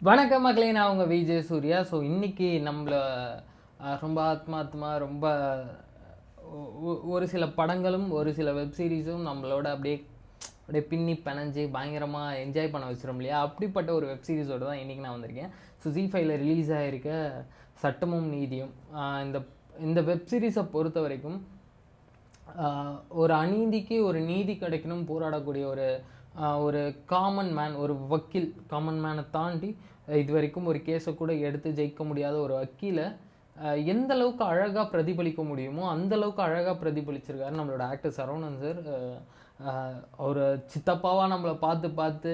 வணக்கம் மக்களே, நான் உங்கள் விஜய் சூர்யா. ஸோ இன்றைக்கி நம்மள ரொம்ப ஆத்மார்த்தமாக ரொம்ப ஒரு சில படங்களும் ஒரு சில வெப்சீரிஸும் நம்மளோட அப்படியே அப்படியே பின்னி பிணைஞ்சு பயங்கரமாக என்ஜாய் பண்ண வச்சிடும் இல்லையா? அப்படிப்பட்ட ஒரு வெப்சீரிஸோடு தான் இன்றைக்கி நான் வந்திருக்கேன். ஸோ ஜி5ல ரிலீஸ் ஆகிருக்க சட்டமும் நீதியும். இந்த இந்த வெப்சீரிஸை பொறுத்த வரைக்கும் ஒரு அநீதிக்கு ஒரு நீதி கிடைக்கணும் போராடக்கூடிய ஒரு காமன் மேன், ஒரு வக்கீல், காமன் மேனை தாண்டி இது வரைக்கும் ஒரு கேஸை கூட எடுத்து ஜெயிக்க முடியாத ஒரு வக்கீலை எந்த அளவுக்கு அழகாக பிரதிபலிக்க முடியுமோ அந்த அளவுக்கு அழகாக பிரதிபலிச்சிருக்காரு நம்மளோட ஆக்டர் சரவணன் சார். ஒரு சித்தப்பாவாக நம்மளை பார்த்து பார்த்து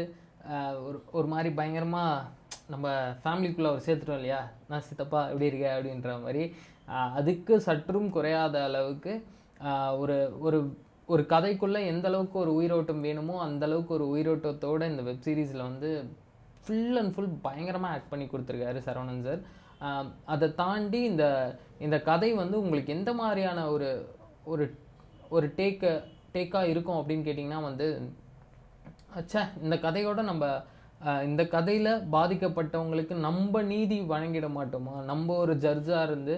ஒரு மாதிரி பயங்கரமாக நம்ம ஃபேமிலிக்குள்ளே அவர் சேர்த்துட்டோம் இல்லையா? நான் சித்தப்பா எப்படி இருக்கேன் அப்படின்ற மாதிரி அதுக்கு சற்றும் குறையாத அளவுக்கு ஒரு ஒரு ஒரு கதைக்குள்ளே எந்த அளவுக்கு ஒரு உயிரோட்டம் வேணுமோ அந்த அளவுக்கு ஒரு உயிரோட்டத்தோடு இந்த வெப்சீரிஸில் வந்து ஃபுல் அண்ட் ஃபுல் பயங்கரமாக ஆக்ட் பண்ணி கொடுத்துருக்காரு சரவணன் சார். அதை தாண்டி இந்த கதை வந்து உங்களுக்கு எந்த மாதிரியான ஒரு ஒரு ஒரு டேக்காக இருக்கும் அப்படின்னு கேட்டிங்கன்னா வந்து, இந்த கதையோட நம்ம இந்த கதையில் பாதிக்கப்பட்டவங்களுக்கு நம்ம நீதி வழங்கிட மாட்டோமா, நம்ம ஒரு ஜட்ஜாக இருந்து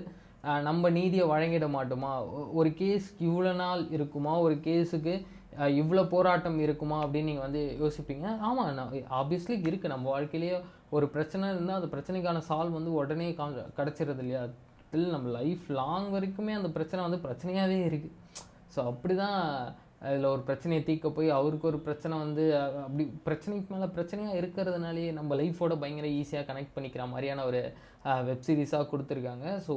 நம்ம நீதியை வழங்கிட மாட்டோமா, ஒரு கேஸ் இவ்வளோ நாள் இருக்குமா, ஒரு கேஸுக்கு இவ்வளோ போராட்டம் இருக்குமா அப்படின்னு நீங்கள் வந்து யோசிப்பீங்க. ஆமாம், ஆப்வியஸ்லி இருக்குது. நம்ம வாழ்க்கையிலேயே ஒரு பிரச்சனை இருந்தால் அந்த பிரச்சனைக்கான சால்வ் வந்து உடனே கிடச்சிறது இல்லையா? நம்ம லைஃப் லாங் வரைக்குமே அந்த பிரச்சனை வந்து பிரச்சனையாகவே இருக்குது. ஸோ அப்படி தான் அதில் ஒரு பிரச்சனையை தீர்க்க போய் அவருக்கு ஒரு பிரச்சனை வந்து அப்படி பிரச்சனைக்கு மேலே பிரச்சனையாக இருக்கிறதுனாலே நம்ம லைஃபோட பயங்கர ஈஸியாக கனெக்ட் பண்ணிக்கிற மாதிரியான ஒரு வெப்சீரிஸாக கொடுத்துருக்காங்க. ஸோ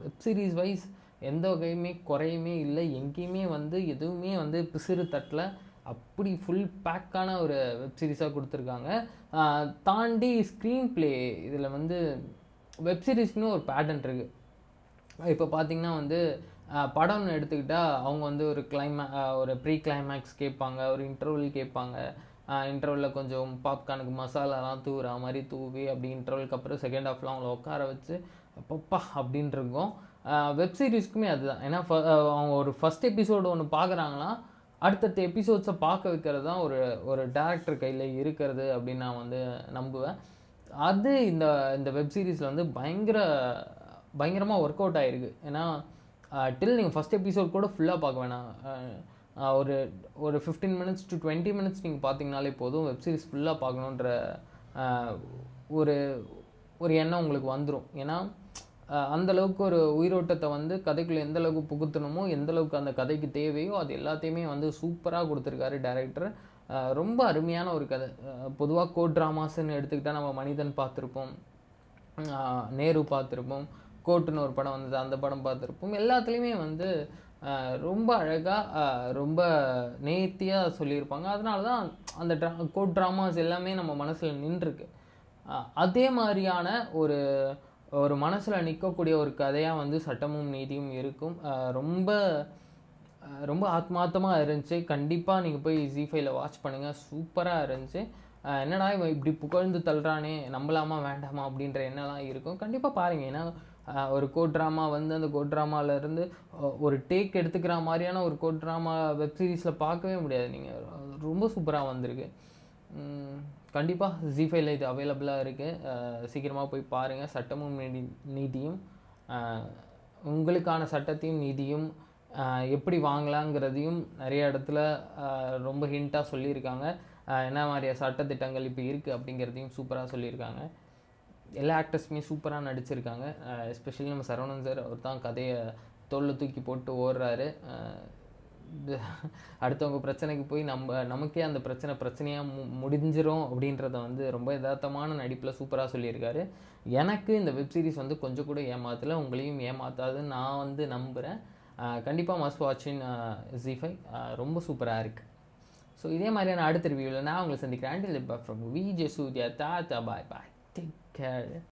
வெப்சீரிஸ் வைஸ் எந்த வகையுமே குறையுமே இல்லை, எங்கேயுமே வந்து எதுவுமே வந்து பிசிறு தட்டில் அப்படி ஃபுல் பேக்கான ஒரு வெப்சீரிஸாக கொடுத்துருக்காங்க. தாண்டி ஸ்க்ரீன் ப்ளே இதில் வந்து வெப்சீரிஸ்க்குன்னு ஒரு பேட்டர்ன் இருக்குது. இப்போ பார்த்திங்கன்னா வந்து படம்னு எடுத்துக்கிட்டால் அவங்க வந்து ஒரு ப்ரீ கிளைமேக்ஸ் கேட்பாங்க, ஒரு இன்டர்வல் கேட்பாங்க. இன்டர்வலில் கொஞ்சம் பாப்கார்னுக்கு மசாலாலாம் தூவுற மாதிரி தூவி அப்படி இன்டர்வலுக்கு அப்புறம் செகண்ட் ஹாஃப்லாம் அவங்கள உட்கார வச்சு அப்பப்பா அப்படின்ட்டு இருக்கும். வெப்சீரிஸ்க்குமே அதுதான். ஏன்னா அவங்க ஒரு ஃபஸ்ட் எபிசோடு ஒன்று பார்க்குறாங்கன்னா அடுத்தடுத்த எபிசோட்ஸை பார்க்க வைக்கிறது தான் ஒரு டேரக்டர் கையில் இருக்கிறது அப்படின்னு நான் வந்து நம்புவேன். அது இந்த வெப்சீரிஸில் வந்து பயங்கரமாக ஒர்க் அவுட் ஆகிருக்கு. ஏன்னா நீங்கள் ஃபஸ்ட் எபிசோட் கூட ஃபுல்லாக பார்க்க வேணாம். ஒரு 15 minutes to 20 minutes நீங்கள் பார்த்தீங்கனாலே போதும், வெப்சீரிஸ் ஃபுல்லாக பார்க்கணுன்ற ஒரு எண்ணம் உங்களுக்கு வந்துடும். ஏன்னா அந்தளவுக்கு ஒரு உயிரோட்டத்தை வந்து கதைக்குள்ளே எந்தளவுக்கு புகுத்தணுமோ எந்தளவுக்கு அந்த கதைக்கு தேவையோ அது எல்லாத்தையுமே வந்து சூப்பராக கொடுத்துருக்காரு டைரக்டர். ரொம்ப அருமையான ஒரு கதை. பொதுவாக கோட் ட்ராமாஸ்ன்னு எடுத்துக்கிட்டால் நம்ம மனிதன் பார்த்துருப்போம், நேரு பார்த்துருப்போம், கோட்டுன்னு ஒரு படம் வந்தது அந்த படம் பார்த்துருப்போம். எல்லாத்துலேயுமே வந்து ரொம்ப அழகாக ரொம்ப நேர்த்தியாக சொல்லியிருப்பாங்க. அதனால தான் அந்த கோட் ட்ராமாஸ் எல்லாமே நம்ம மனசில் நின்றுருக்கு. அதே மாதிரியான ஒரு மனசில் நிற்கக்கூடிய ஒரு கதையாக வந்து சட்டமும் நீதியும் இருக்கும். ரொம்ப ரொம்ப ஆத்மார்த்தமாக இருந்துச்சு. கண்டிப்பாக நீங்கள் போய் ஜி5ல வாட்ச் பண்ணுங்கள், சூப்பராக இருந்துச்சு. என்னடா இவன் இப்படி புகழ்ந்து தள்ளுறானே, நம்பலாமா வேண்டாமா அப்படின்ற எண்ணெல்லாம் இருக்கும். கண்டிப்பாக பாருங்கள். ஏன்னா ஒரு கோட் ட்ராமா வந்து அந்த கோட் ட்ராமாவிலேருந்து ஒரு டேக் எடுத்துக்கிற மாதிரியான ஒரு கோட் ட்ராமா வெப்சீரிஸில் பார்க்கவே முடியாது. நீங்கள் ரொம்ப சூப்பராக வந்திருக்கு. கண்டிப்பாக ஜி5ல இது அவைலபிளாக இருக்குது. சீக்கிரமாக போய் பாருங்கள். சட்டமும் நீதியும், உங்களுக்கான சட்டத்தையும் நீதியும் எப்படி வாங்கலாங்கிறதையும் நிறைய இடத்துல ரொம்ப ஹிண்ட்டாக சொல்லியிருக்காங்க. என்ன மாதிரியா சட்டத்திட்டங்கள் இப்போ இருக்குது அப்படிங்கிறதையும் சூப்பராக சொல்லியிருக்காங்க. எல்லா ஆக்டர்ஸுமே சூப்பராக நடிச்சிருக்காங்க. எஸ்பெஷலி நம்ம சரவணன் சார், அவர் தான் கதையை தோளில் தூக்கி போட்டு ஓடுறாரு. அடுத்தவங்க பிரச்சனைக்கு போய் நமக்கே அந்த பிரச்சனையாக முடிஞ்சிரும் அப்படின்றத வந்து ரொம்ப யதார்த்தமான நடிப்பில் சூப்பராக சொல்லியிருக்காரு. எனக்கு இந்த வெப்சீரிஸ் வந்து கொஞ்சம் கூட ஏமாற்றலை, உங்களையும் ஏமாற்றாதுன்னு நான் வந்து நம்புகிறேன். கண்டிப்பாக மஸ்ட் வாட்சின் ஜி5. ரொம்ப சூப்பராக இருக்குது. ஸோ இதே மாதிரியான அடுத்த ரிவ்யூவில் நான் உங்களை சந்திக்கிறேன். Until from Vijay Surya. தாத்தா பாய் பாய். Take care.